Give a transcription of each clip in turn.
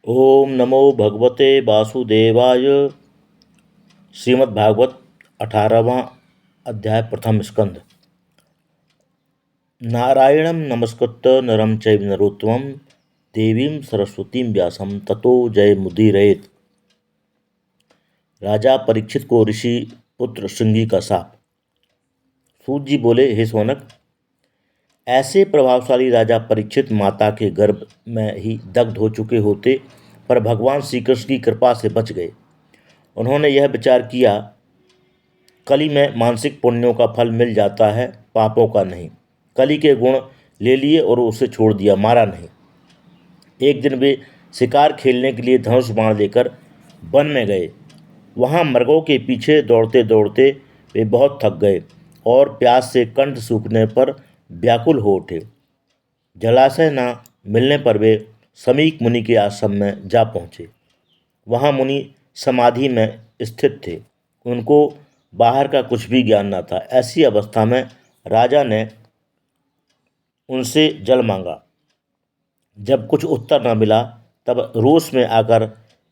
ओम नमो भगवते वासुदेवाय। श्रीमद्भागवत 18वां अध्याय प्रथम स्कंध। नारायणं नमस्कृत्य नरं चैव नरोत्तमं देवीं सरस्वतीं व्यासं ततो जयमुदीरयेत्। राजा परीक्षित को ऋषि पुत्र श्रृंगी का शाप। सूत जी बोले, हे सोनक, ऐसे प्रभावशाली राजा परीक्षित माता के गर्भ में ही दग्ध हो चुके होते, पर भगवान श्री कृष्ण की कृपा से बच गए। उन्होंने यह विचार किया, कली में मानसिक पुण्यों का फल मिल जाता है, पापों का नहीं। कली के गुण ले लिए और उसे छोड़ दिया, मारा नहीं। एक दिन वे शिकार खेलने के लिए धनुष बाण लेकर वन में गए। वहाँ मृगों के पीछे दौड़ते दौड़ते वे बहुत थक गए और प्यास से कंठ सूखने पर व्याकुल हो उठे। जलाशय न मिलने पर वे समीक मुनि के आश्रम में जा पहुँचे। वहाँ मुनि समाधि में स्थित थे। उनको बाहर का कुछ भी ज्ञान न था। ऐसी अवस्था में राजा ने उनसे जल मांगा। जब कुछ उत्तर न मिला, तब रोष में आकर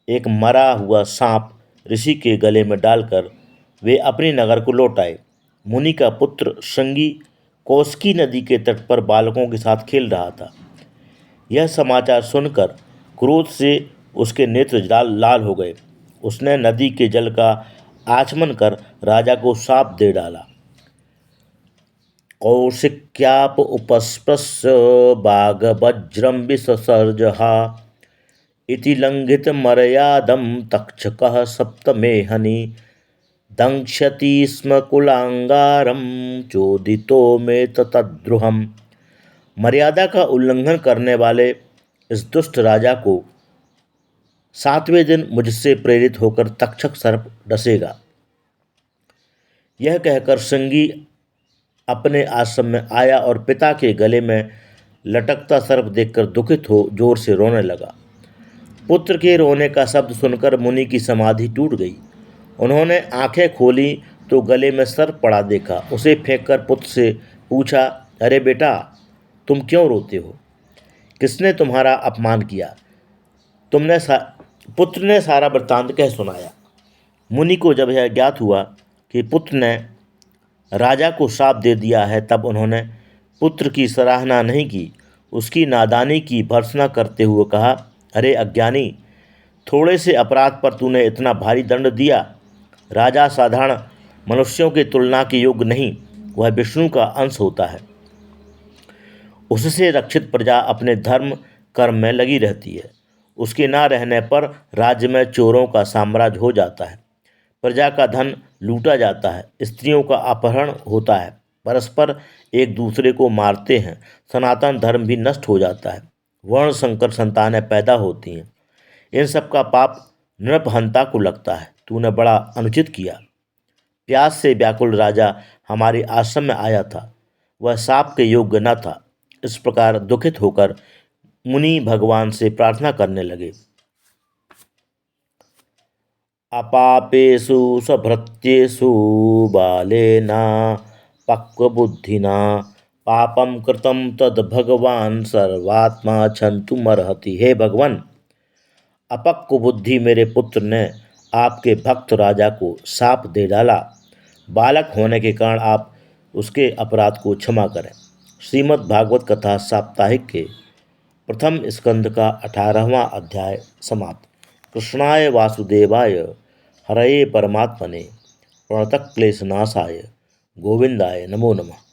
एक मरा हुआ सांप ऋषि के गले में डालकर वे अपने नगर को लौट आए। मुनि का पुत्र श्रृंगी कौशिकी नदी के तट पर बालकों के साथ खेल रहा था। यह समाचार सुनकर क्रोध से उसके नेत्र लाल हो गए। उसने नदी के जल का आचमन कर राजा को शाप दे डाला। कौशिक्याप उपस्पृश्य बाघवज्रम विससर्जहा इति लंघित मर्यादम तक्षकः सप्तमेहनि दंक्ष्यति स्म कुलांगारम चोदितो में तद्रुहम। मर्यादा का उल्लंघन करने वाले इस दुष्ट राजा को 7वें दिन मुझसे प्रेरित होकर तक्षक सर्प डसेगा। यह कहकर श्रृंगी अपने आश्रम में आया और पिता के गले में लटकता सर्प देखकर दुखित हो जोर से रोने लगा। पुत्र के रोने का शब्द सुनकर मुनि की समाधि टूट गई। उन्होंने आंखें खोली तो गले में सर्प पड़ा देखा। उसे फेंककर पुत्र से पूछा, अरे बेटा, तुम क्यों रोते हो? किसने तुम्हारा अपमान किया? पुत्र ने सारा वृत्तांत कह सुनाया। मुनि को जब यह ज्ञात हुआ कि पुत्र ने राजा को श्राप दे दिया है, तब उन्होंने पुत्र की सराहना नहीं की, उसकी नादानी की भर्त्सना करते हुए कहा, अरे अज्ञानी, थोड़े से अपराध पर तूने इतना भारी दंड दिया। राजा साधारण मनुष्यों की तुलना के योग्य नहीं, वह विष्णु का अंश होता है। उससे रक्षित प्रजा अपने धर्म कर्म में लगी रहती है। उसके ना रहने पर राज्य में चोरों का साम्राज्य हो जाता है, प्रजा का धन लूटा जाता है, स्त्रियों का अपहरण होता है, परस्पर एक दूसरे को मारते हैं, सनातन धर्म भी नष्ट हो जाता है, वर्ण संकर संतानें पैदा होती हैं। इन सब का पाप नृपहंता को लगता है। तूने बड़ा अनुचित किया। प्यास से व्याकुल राजा हमारे आश्रम में आया था, वह शाप के योग्य न था। इस प्रकार दुखित होकर मुनि भगवान से प्रार्थना करने लगे। अपापेषु सभृत्येषु बालेना पक्वबुद्धिना पापम कृतं तद भगवान सर्वात्मा क्षन्तुमर्हति। हे भगवान, अपक्व बुद्धि मेरे पुत्र ने आपके भक्त राजा को शाप दे डाला। बालक होने के कारण आप उसके अपराध को क्षमा करें। श्रीमद् भागवत कथा साप्ताहिक के प्रथम स्कंद का 18वां अध्याय समाप्त। कृष्णाय वासुदेवाय हरये परमात्मने प्रणतक्लेशनाशाय गोविंदाय नमो नमः।